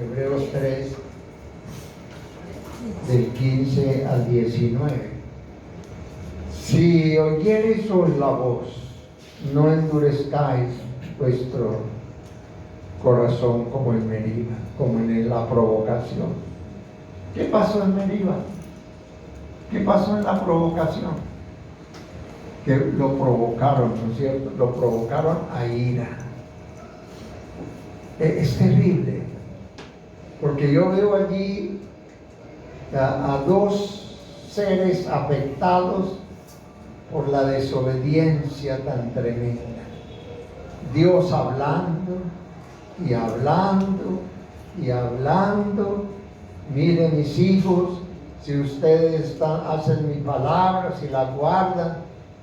Hebreos 3, del 15 al 19. Si oyereis hoy la voz, no endurezcáis vuestro corazón como en Meriba, como en la provocación. ¿Qué pasó en Meriba? ¿Qué pasó en la provocación? Que lo provocaron, ¿no es cierto? Lo provocaron a ira. Es terrible, porque yo veo allí a dos seres afectados por la desobediencia tan tremenda. Dios hablando y hablando y hablando. Miren, mis hijos, si ustedes hacen mi palabra, si la guardan,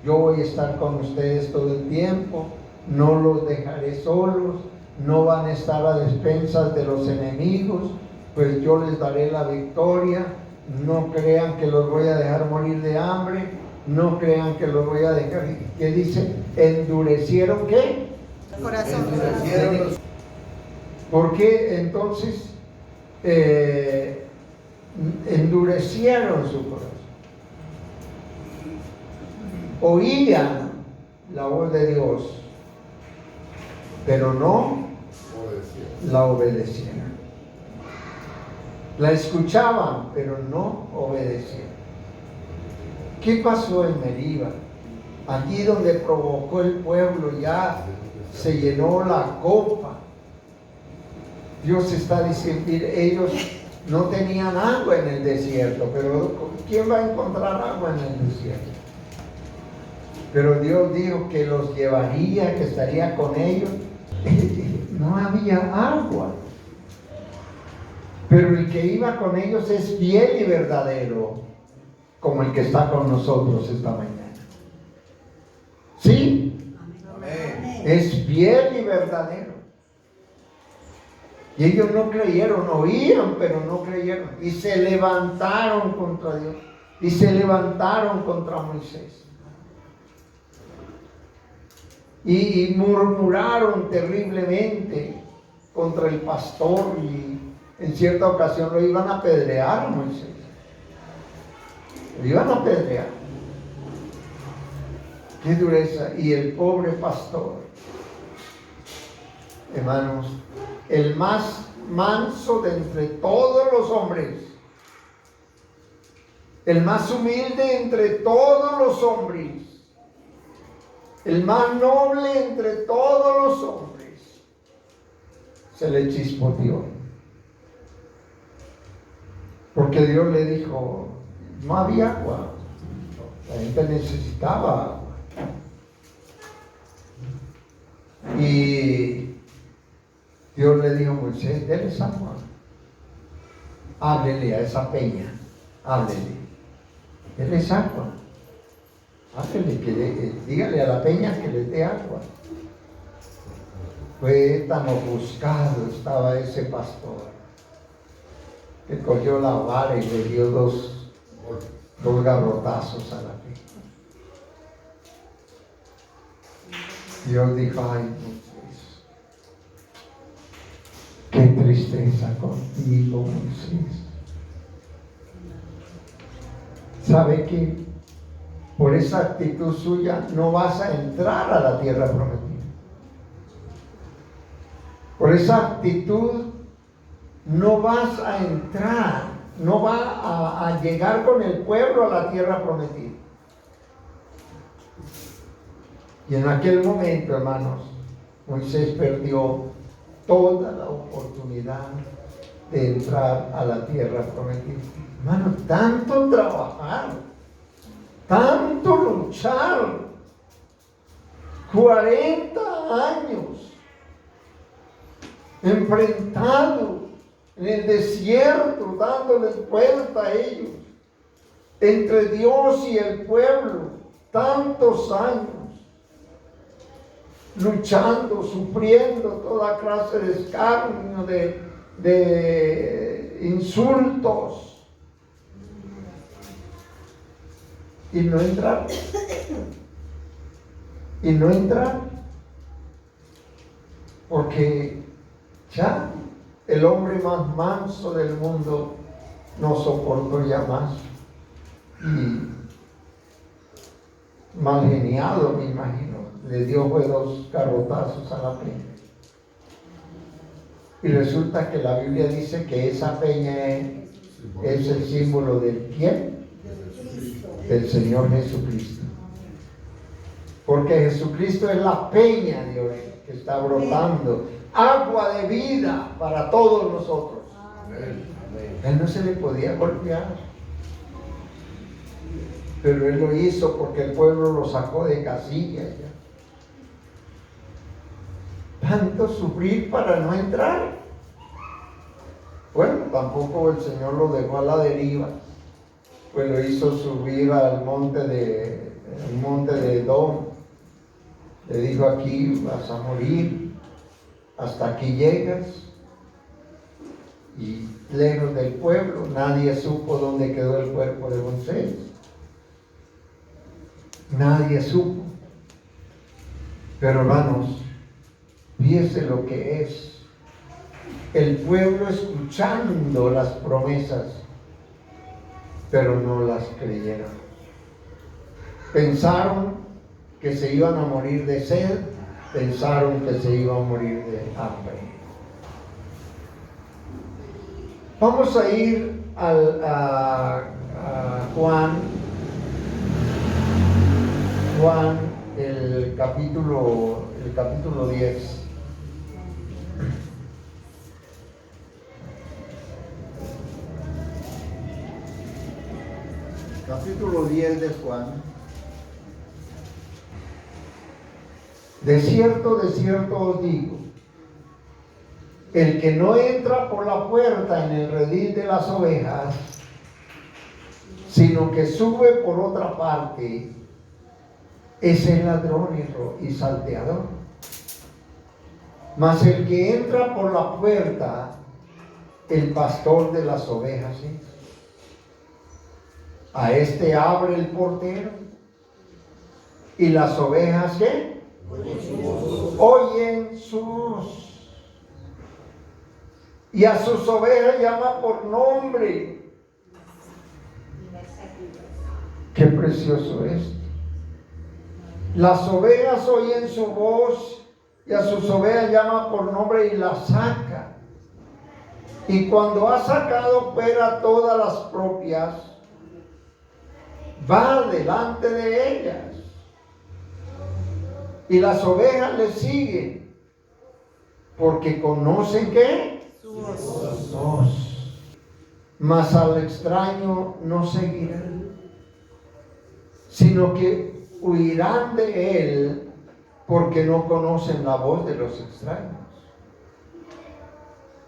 yo voy a estar con ustedes todo el tiempo, no los dejaré solos, no van a estar a despensas de los enemigos, pues yo les daré la victoria. No crean que los voy a dejar morir de hambre, no crean que los voy a dejar. ¿Qué dice? ¿Endurecieron qué? El corazón. Endurecieron. ¿Por qué entonces endurecieron su corazón? Oían la voz de Dios, pero no la obedecieron. La escuchaban, pero no obedecieron. ¿Qué pasó en Meriba? Allí donde provocó el pueblo, ya se llenó la copa. Dios está diciendo, ellos no tenían agua en el desierto, pero ¿quién va a encontrar agua en el desierto? Pero Dios dijo que los llevaría, que estaría con ellos. No había agua. Pero el que iba con ellos es fiel y verdadero, como el que está con nosotros esta mañana. ¿Sí? Amén. Es fiel y verdadero. Y ellos no creyeron, oían, pero no creyeron. Y se levantaron contra Dios. Y se levantaron contra Moisés. Y murmuraron terriblemente contra el pastor. Y en cierta ocasión lo iban a apedrear a Moisés. Lo iban a apedrear. Qué dureza. Y el pobre pastor, hermanos, el más manso de entre todos los hombres, el más humilde entre todos los hombres, el más noble entre todos los hombres, se le chispoteó. Porque Dios le dijo, no había agua, la gente necesitaba agua. Y Dios le dijo a Moisés, déles agua. Háblele a esa peña, déles agua. Háblele, dígale a la peña que les dé agua. Fue tan ofuscado estaba ese pastor, que cogió la vara y le dio dos garrotazos a la peña. Dios dijo, ay, Moisés, qué tristeza contigo, Moisés. ¿Sabe qué? Por esa actitud suya no vas a entrar a la tierra prometida. Por esa actitud no vas a entrar, no va a llegar con el pueblo a la tierra prometida. Y en aquel momento, hermanos, Moisés perdió toda la oportunidad de entrar a la tierra prometida. Hermanos, tanto trabajar, tanto luchar, 40 años enfrentado en el desierto, dándoles vuelta a ellos, entre Dios y el pueblo, tantos años, luchando, sufriendo toda clase de escarnio, de insultos, y no entrar. Y no entrar. Porque ya el hombre más manso del mundo, no soportó ya más. Y mal geniado, me imagino, le dio fue 2 garrotazos a la peña. Y resulta que la Biblia dice que esa peña es el símbolo del ¿quién? Del Señor Jesucristo. Porque Jesucristo es la peña de hoy que está brotando agua de vida para todos nosotros. A él no se le podía golpear, pero él lo hizo porque el pueblo lo sacó de casillas. Tanto sufrir para no entrar. Bueno, tampoco el Señor lo dejó a la deriva, pues lo hizo subir al monte de Edom. Le dijo: aquí vas a morir, hasta aquí llegas. Y lejos del pueblo, nadie supo dónde quedó el cuerpo de Moisés. Nadie supo. Pero hermanos, fíjese lo que es el pueblo escuchando las promesas, pero no las creyeron. Pensaron que se iban a morir de sed, pensaron que se iban a morir de hambre. Vamos a ir a Juan, el capítulo 10. Capítulo 10 de Juan. De cierto os digo, el que no entra por la puerta en el redil de las ovejas, sino que sube por otra parte, es el ladrón y salteador. Mas el que entra por la puerta, el pastor de las ovejas es. A este abre el portero, y las ovejas ¿qué? Oyen su voz. Y a sus ovejas llama por nombre. Qué precioso es. Las ovejas oyen su voz, y a sus ovejas llama por nombre y las saca. Y cuando ha sacado fuera todas las propias, va delante de ellas, y las ovejas le siguen, porque conocen ¿qué? Su voz. Mas al extraño no seguirán, sino que huirán de él, porque no conocen la voz de los extraños.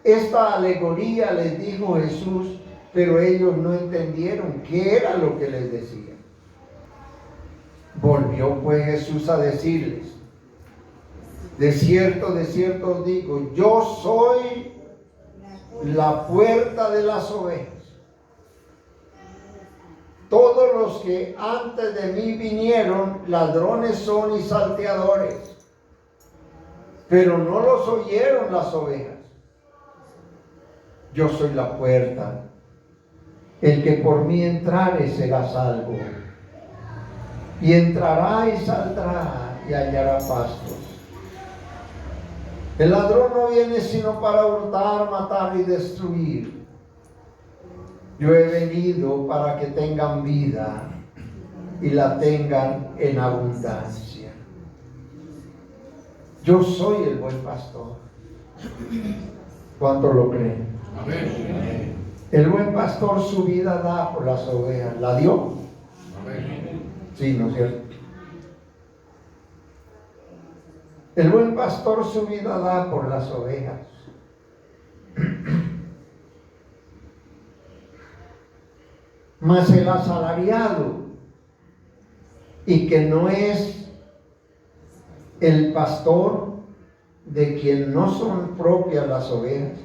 Esta alegoría les dijo Jesús, pero ellos no entendieron qué era lo que les decía. Volvió pues Jesús a decirles: de cierto os digo, yo soy la puerta de las ovejas. Todos los que antes de mí vinieron, ladrones son y salteadores, pero no los oyeron las ovejas. Yo soy la puerta. El que por mí entrare será salvo, y entrará y saldrá y hallará pastos. El ladrón no viene sino para hurtar, matar y destruir. Yo he venido para que tengan vida y la tengan en abundancia. Yo soy el buen pastor. ¿Cuánto lo creen? Amén. El buen pastor su vida da por las ovejas. ¿La dio? Amén. Sí, ¿no es cierto? El buen pastor su vida da por las ovejas. Mas el asalariado, y que no es el pastor, de quien no son propias las ovejas,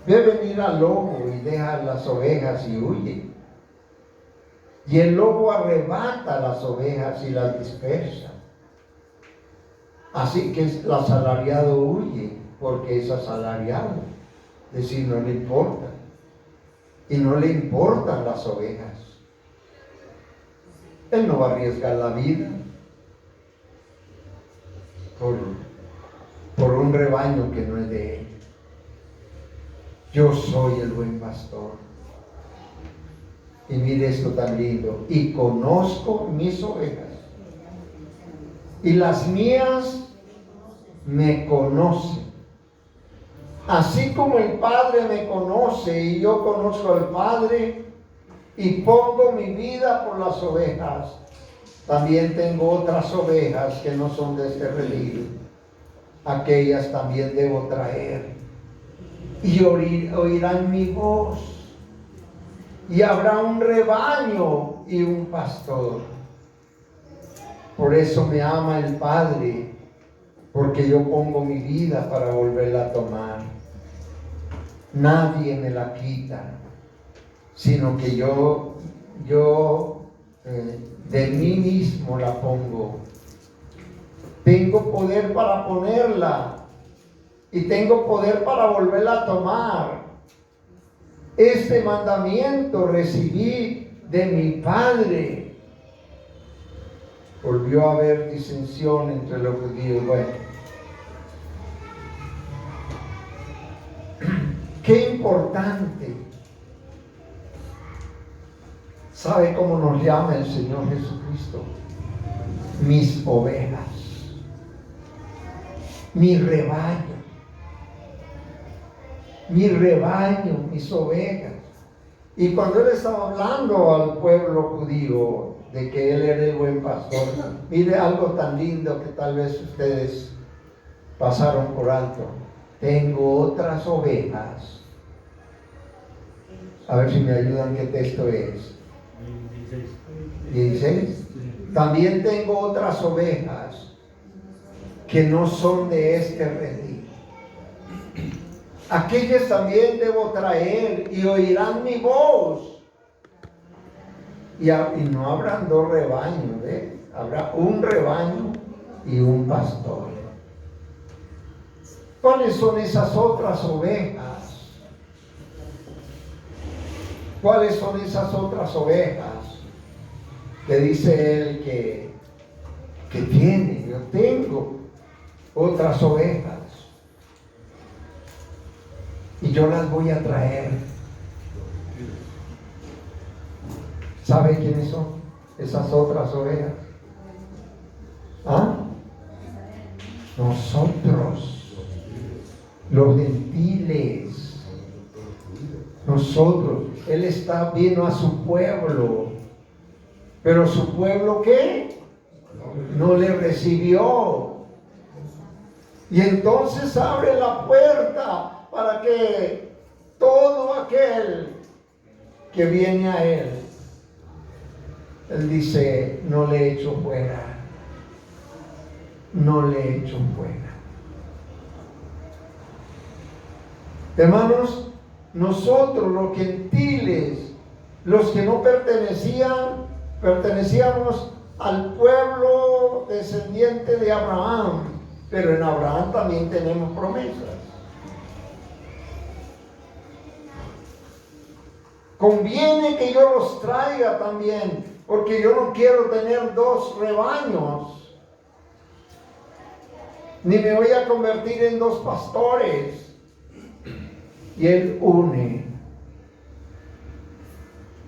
ve venir al lobo y deja las ovejas y huye. Y el lobo arrebata las ovejas y las dispersa. Así que el asalariado huye porque es asalariado decir, no le importa. Y no le importan las ovejas. Él no va a arriesgar la vida por un rebaño que no es de él. Yo soy el buen pastor. Y mire esto tan lindo. Y conozco mis ovejas. Y las mías me conocen. Así como el Padre me conoce y yo conozco al Padre y pongo mi vida por las ovejas, también tengo otras ovejas que no son de este redil. Aquellas también debo traer y oirán mi voz, y habrá un rebaño y un pastor. Por eso me ama el Padre, porque yo pongo mi vida para volverla a tomar. Nadie me la quita, sino que yo de mí mismo la pongo. Tengo poder para ponerla y tengo poder para volverla a tomar. Este mandamiento recibí de mi Padre. Volvió a haber disensión entre los judíos. Bueno, qué importante. ¿Sabe cómo nos llama el Señor Jesucristo? Mis ovejas, mi rebaño, mis ovejas. Y cuando Él estaba hablando al pueblo judío de que Él era el buen pastor, mire algo tan lindo que tal vez ustedes pasaron por alto. Tengo otras ovejas. A ver si me ayudan, ¿qué texto es? 16. También tengo otras ovejas que no son de este redil. Aquellas también debo traer y oirán mi voz. Y no habrán dos rebaños, ¿eh? Habrá un rebaño y un pastor. ¿Cuáles son esas otras ovejas? ¿Cuáles son esas otras ovejas? Que dice él que tiene. Yo tengo otras ovejas y yo las voy a traer. ¿Sabe quiénes son esas otras ovejas? ¿Ah? Nosotros, los gentiles. Nosotros. Él vino a su pueblo, pero su pueblo, ¿qué? No le recibió. Y entonces abre la puerta para que todo aquel que viene a Él dice, no le echo fuera. No le echo fuera. Hermanos, nosotros los gentiles, los que no pertenecíamos al pueblo descendiente de Abraham, pero en Abraham también tenemos promesas. Conviene que yo los traiga también, porque yo no quiero tener dos rebaños, ni me voy a convertir en dos pastores. Y Él une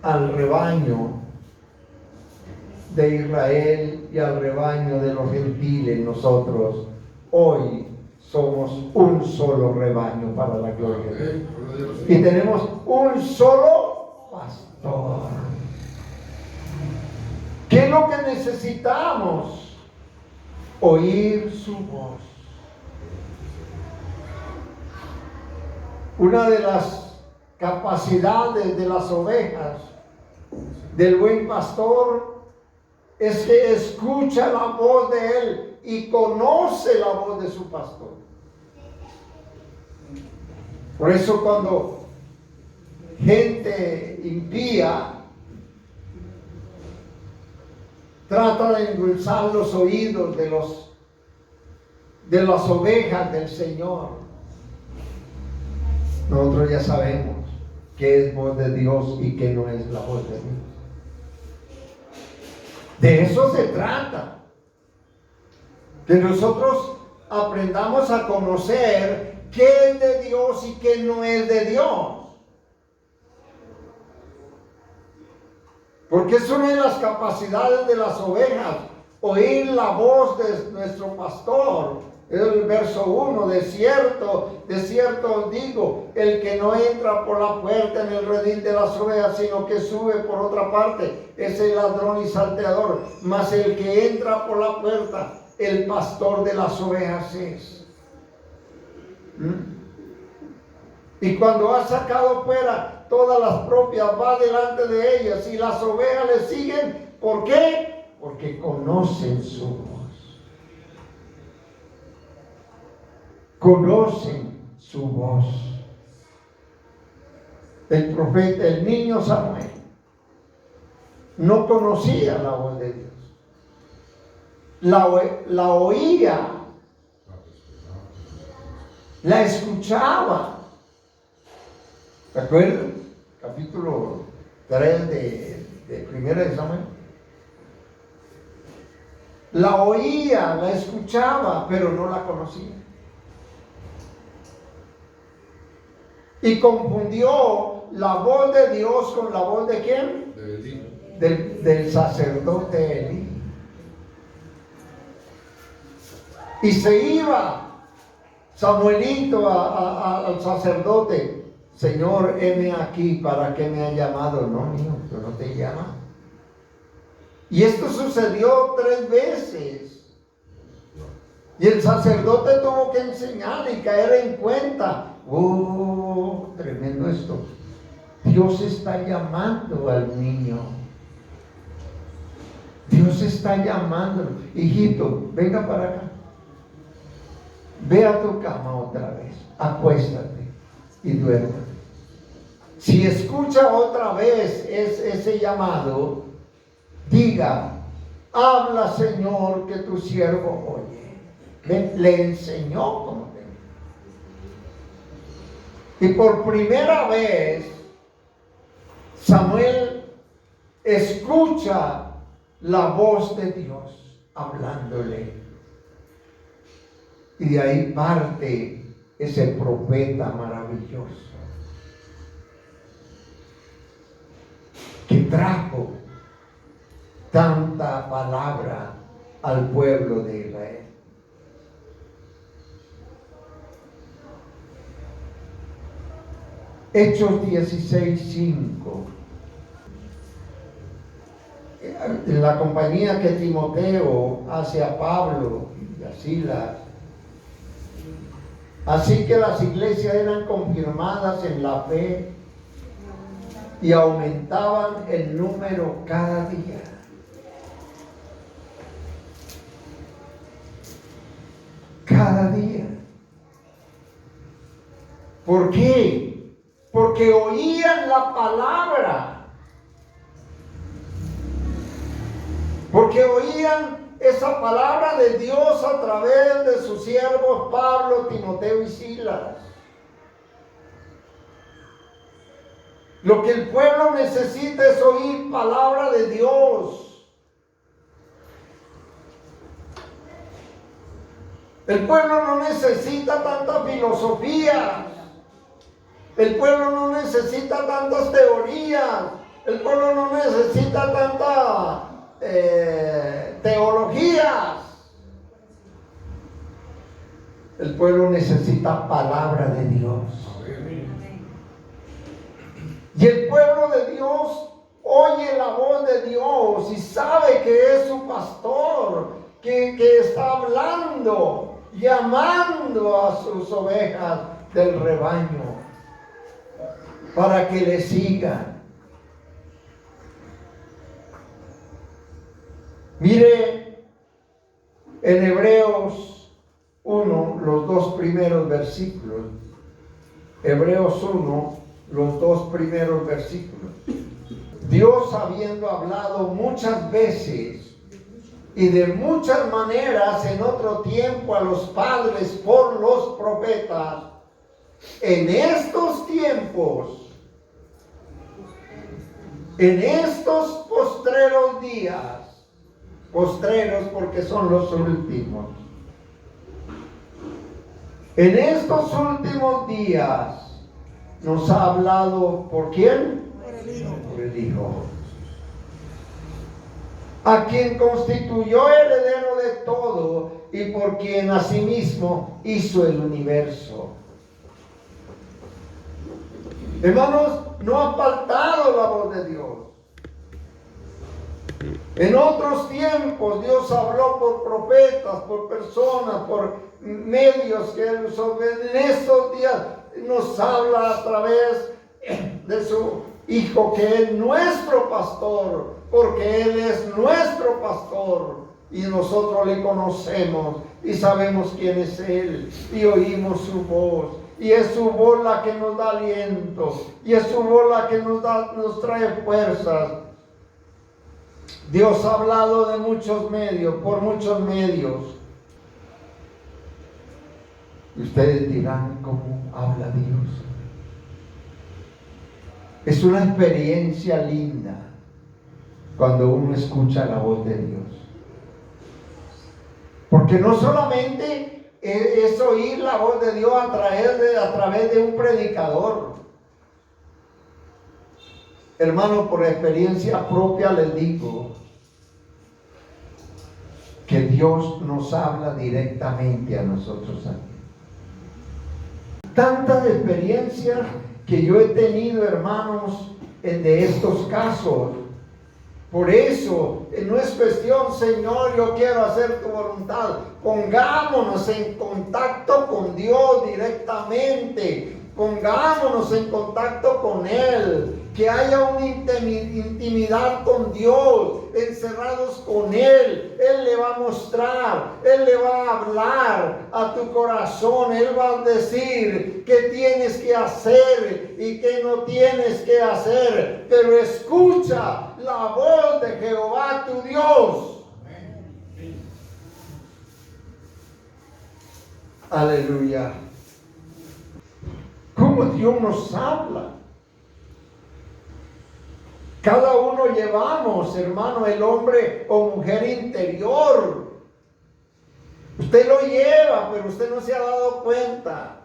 al rebaño de Israel y al rebaño de los gentiles. Nosotros hoy somos un solo rebaño para la gloria de Dios. Y tenemos un solo pastor. ¿Qué es lo que necesitamos? Oír su voz. Una de las capacidades de las ovejas del buen pastor es que escucha la voz de Él y conoce la voz de su pastor. Por eso cuando gente impía trata de endulzar los oídos de las ovejas del Señor, nosotros ya sabemos qué es voz de Dios y qué no es la voz de Dios. De eso se trata. Que nosotros aprendamos a conocer qué es de Dios y qué no es de Dios. Porque es una de las capacidades de las ovejas, oír la voz de nuestro pastor. Es el verso 1, de cierto os digo, el que no entra por la puerta en el redil de las ovejas, sino que sube por otra parte, es el ladrón y salteador. Mas el que entra por la puerta, el pastor de las ovejas es. Y cuando ha sacado fuera todas las propias, va delante de ellas, y las ovejas le siguen. ¿Por qué? Porque conocen su voz. Conocen su voz. El profeta, el niño Samuel, no conocía la voz de Dios. La oía, la escuchaba. ¿Se acuerdan? Capítulo 3 de Primera de Samuel. La oía, la escuchaba, pero no la conocía. Y confundió la voz de Dios con la voz de ¿quién? Del sacerdote Elí. Y se iba Samuelito al sacerdote. Señor, heme aquí, ¿para qué me ha llamado? No, mío, yo no te llama. Y esto sucedió 3 veces. Y el sacerdote tuvo que enseñarle y caer en cuenta. Oh, tremendo esto. Dios está llamando al niño. Dios está llamando. Hijito, venga para acá. Ve a tu cama otra vez. Acuéstate y duerme. Si escucha otra vez ese llamado, diga: habla, Señor, que tu siervo oye. Le enseñó como te. Y por primera vez Samuel escucha la voz de Dios hablándole. Y de ahí parte ese profeta maravilloso que trajo tanta palabra al pueblo de Israel. Hechos 16:5. En la compañía que Timoteo hace a Pablo y a Silas. Así que las iglesias eran confirmadas en la fe y aumentaban el número cada día. Cada día. ¿Por qué? Porque oían la palabra. Porque oían esa palabra de Dios a través de sus siervos Pablo, Timoteo y Silas. Lo que el pueblo necesita es oír palabra de Dios. El pueblo no necesita tanta filosofía. El pueblo no necesita tantas teorías. El pueblo no necesita tanta teologías. El pueblo necesita palabra de Dios. Y el pueblo de Dios oye la voz de Dios y sabe que es su pastor, que está hablando, llamando a sus ovejas del rebaño para que le sigan. Mire en Hebreos 1, los 2 primeros versículos. Hebreos 1, los 2 primeros versículos. Dios, habiendo hablado muchas veces y de muchas maneras en otro tiempo a los padres por los profetas, en estos tiempos, en estos postreros días, postreros porque son los últimos, en estos últimos días nos ha hablado, ¿por quién? Por el Hijo. Por el Hijo, a quien constituyó heredero de todo y por quien asimismo hizo el universo. Hermanos, no ha faltado la voz de Dios. En otros tiempos Dios habló por profetas, por personas, por medios que Él usó. En estos días nos habla a través de su Hijo, que es nuestro pastor, porque Él es nuestro pastor y nosotros le conocemos y sabemos quién es Él y oímos su voz. Y es su voz la que nos da aliento, y es su voz la que nos trae fuerzas. Dios ha hablado de muchos medios, por muchos medios. Y ustedes dirán, ¿cómo habla Dios? Es una experiencia linda cuando uno escucha la voz de Dios. Porque no solamente es oír la voz de Dios a través de un predicador. Hermano, por experiencia propia les digo que Dios nos habla directamente a nosotros aquí. Tantas experiencias que yo he tenido, hermanos, de estos casos. Por eso, no es cuestión, Señor, yo quiero hacer tu voluntad. Pongámonos en contacto con Dios directamente. Pongámonos en contacto con Él. Que haya una intimidad con Dios, encerrados con Él. Él le va a mostrar, Él le va a hablar a tu corazón. Él va a decir qué tienes que hacer y qué no tienes que hacer. Pero escucha la voz de Jehová tu Dios. Aleluya. ¿Cómo Dios nos habla? Cada uno llevamos, hermano, el hombre o mujer interior. Usted lo lleva, pero usted no se ha dado cuenta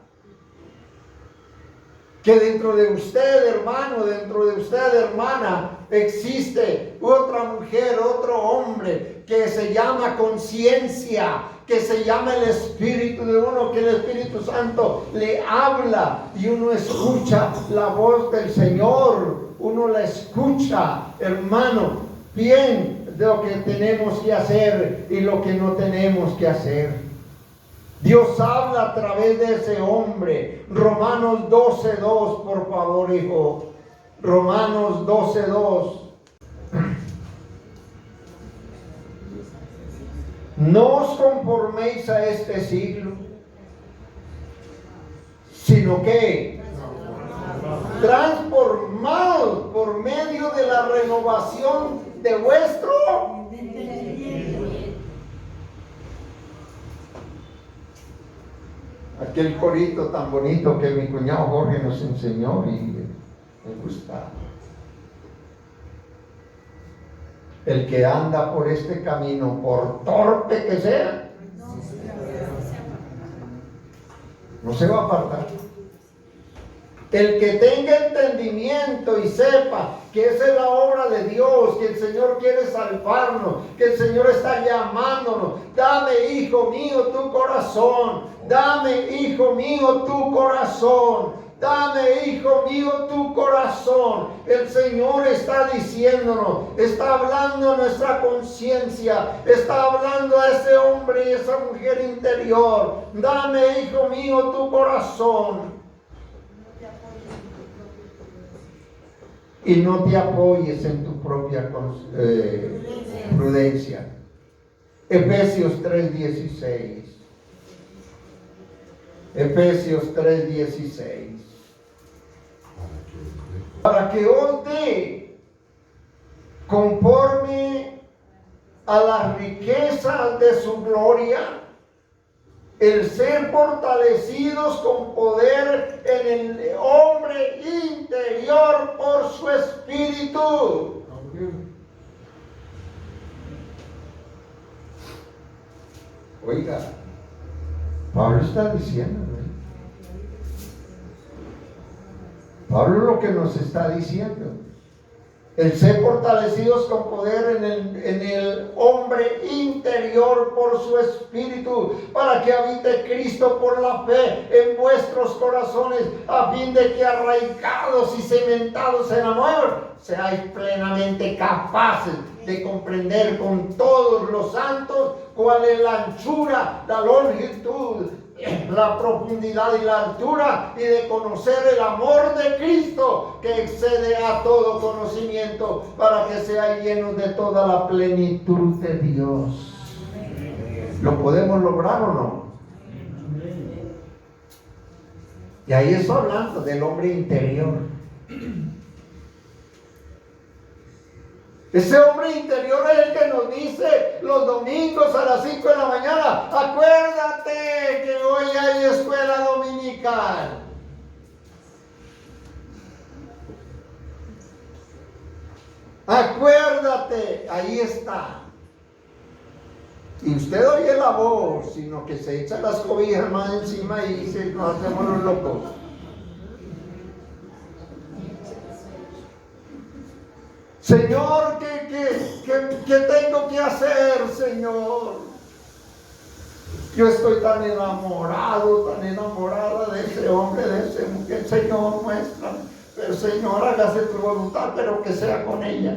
que dentro de usted, hermano, dentro de usted, hermana, existe otra mujer, otro hombre que se llama conciencia, que se llama el Espíritu de uno, que el Espíritu Santo le habla y uno escucha la voz del Señor. Uno la escucha, hermano, bien de lo que tenemos que hacer y lo que no tenemos que hacer. Dios habla a través de ese hombre. Romanos 12:2, por favor, hijo. Romanos 12:2. No os conforméis a este siglo, sino que transformados por medio de la renovación de vuestro aquel corito tan bonito que mi cuñado Jorge nos enseñó y me gusta. El que anda por este camino, por torpe que sea, no se va a apartar. El que tenga entendimiento y sepa que esa es la obra de Dios, que el Señor quiere salvarnos, que el Señor está llamándonos. Dame, hijo mío, tu corazón. Dame, hijo mío, tu corazón. Dame, hijo mío, tu corazón. El Señor está diciéndonos, está hablando a nuestra conciencia, está hablando a ese hombre y esa mujer interior. Dame, hijo mío, tu corazón. Y no te apoyes en tu propia prudencia. Efesios 3:16. Efesios 3:16. Para que os dé conforme a las riquezas de su gloria el ser fortalecidos con poder en el hombre interior por su espíritu. Oiga, Pablo está diciendo, ¿no? Pablo lo que nos está diciendo, el ser fortalecidos con poder en el hombre interior por su espíritu, para que habite Cristo por la fe en vuestros corazones, a fin de que arraigados y cimentados en amor, seáis plenamente capaces de comprender con todos los santos cuál es la anchura, la longitud, la profundidad y la altura, y de conocer el amor de Cristo que excede a todo conocimiento, para que seáis llenos de toda la plenitud de Dios. ¿Lo podemos lograr o no? Y ahí está hablando del hombre interior. Ese hombre interior es el que nos dice los domingos a las 5 de la mañana: acuérdate que hoy hay escuela dominical. Acuérdate, ahí está. Y usted oye la voz, sino que se echa las cobijas más encima y dice: nos hacemos los locos. Señor, ¿qué tengo que hacer, Señor? Yo estoy tan enamorado, tan enamorada de ese hombre, de ese mujer. Señor, muéstrame. Pero Señor, hágase tu voluntad, pero que sea con ella.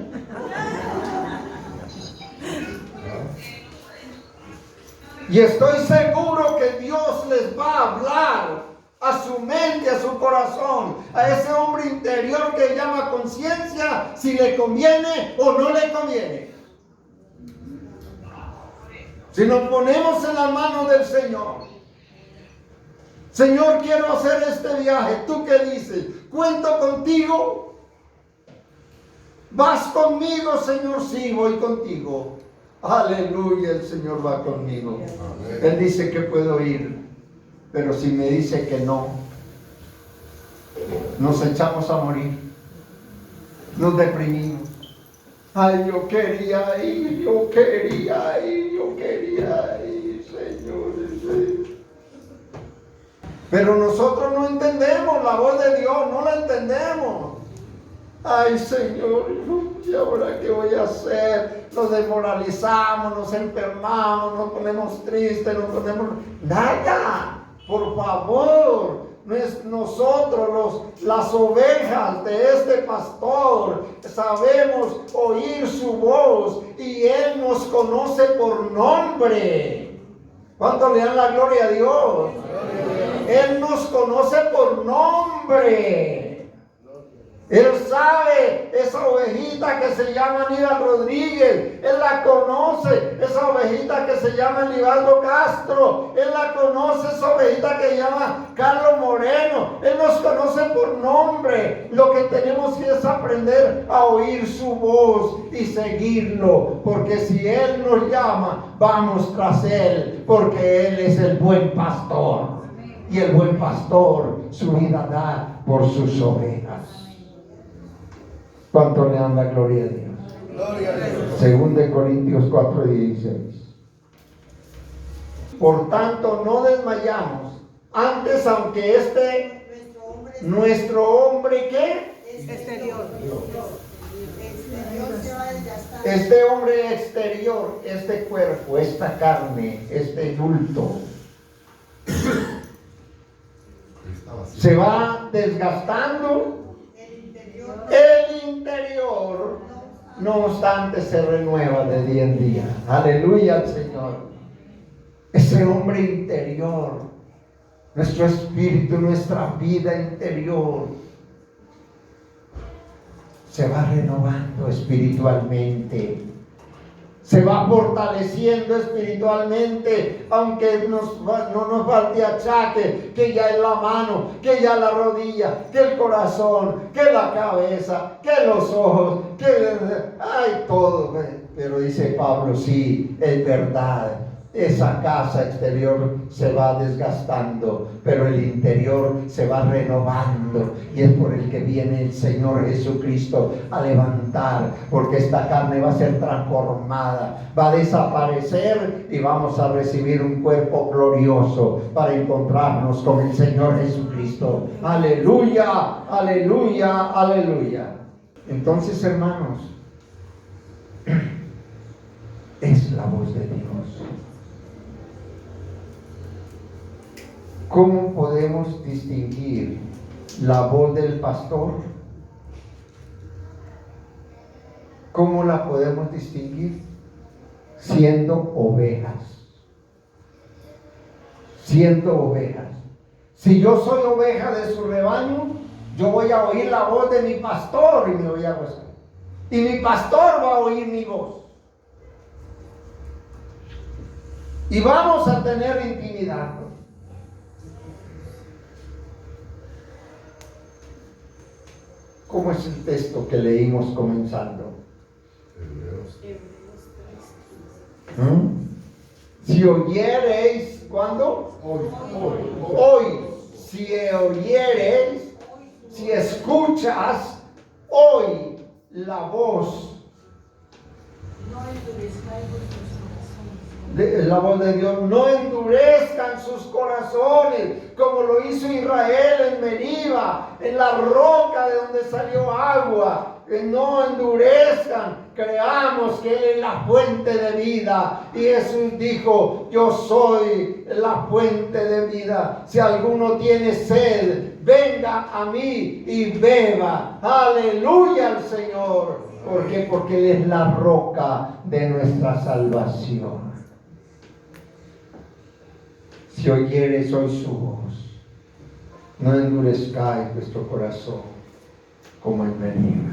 Y estoy seguro que Dios les va a hablar a su mente, a su corazón, a ese hombre interior que llama conciencia, si le conviene o no le conviene. Si nos ponemos en la mano del Señor: Señor, quiero hacer este viaje, ¿tú qué dices? ¿Cuento contigo? ¿Vas conmigo, Señor? Sí, voy contigo. Aleluya, el Señor va conmigo. Él dice que puedo ir. Pero si me dice que no, nos echamos a morir, nos deprimimos. Ay, yo quería ir, Señor. Pero nosotros no entendemos la voz de Dios, no la entendemos. Ay, Señor, ¿y ahora qué voy a hacer? Nos desmoralizamos, nos enfermamos, nos ponemos tristes, nos ponemos... ¡Nada! Por favor, nosotros las ovejas de este pastor sabemos oír su voz, y Él nos conoce por nombre. ¿Cuánto le dan la gloria a Dios? Él nos conoce por nombre. Él sabe esa ovejita que se llama Aníbal Rodríguez. Él la conoce, esa ovejita que se llama Libaldo Castro. Él la conoce, esa ovejita que se llama Carlos Moreno. Él nos conoce por nombre. Lo que tenemos que es aprender a oír su voz y seguirlo, porque si Él nos llama, vamos tras Él, porque Él es el buen pastor. Y el buen pastor su vida da por sus ovejas. ¿Cuánto le dan la gloria a Dios? Gloria a Dios. Según de Corintios 4:16. Por tanto, no desmayamos. Antes, aunque nuestro hombre, ¿qué? Exterior. Este hombre exterior, este cuerpo, esta carne, este bulto, se va desgastando. El interior, no obstante, se renueva de día en día. Aleluya al Señor. Ese hombre interior, nuestro espíritu, nuestra vida interior, se va renovando espiritualmente. Se va fortaleciendo espiritualmente, aunque no nos falte achaque, que ya es la mano, que ya la rodilla, que el corazón, que la cabeza, que los ojos, que hay todo. Pero dice Pablo, sí, es verdad, esa casa exterior se va desgastando, pero el interior se va renovando, y es por el que viene el Señor Jesucristo a levantar, porque esta carne va a ser transformada, va a desaparecer y vamos a recibir un cuerpo glorioso para encontrarnos con el Señor Jesucristo. Aleluya, aleluya, aleluya. Entonces, hermanos, es la voz de Dios. ¿Cómo podemos distinguir la voz del pastor? ¿Cómo la podemos distinguir? Siendo ovejas. Siendo ovejas. Si yo soy oveja de su rebaño, yo voy a oír la voz de mi pastor y me voy a gozar. Y mi pastor va a oír mi voz. Y vamos a tener intimidad. ¿Cómo es el texto que leímos comenzando? Si oyereis, ¿cuándo? Hoy. Si oyereis, si escuchas hoy la voz, la voz de Dios, no endurezcan sus corazones como lo hizo Israel en Meriba, en la roca de donde salió agua. Que no endurezcan, creamos que Él es la fuente de vida, y Jesús dijo: yo soy la fuente de vida. Si alguno tiene sed, venga a mí y beba. Aleluya al Señor. ¿Por qué? Porque Él es la roca de nuestra salvación. Si oyeres hoy su voz, no endurezcáis vuestro corazón como en Meriba.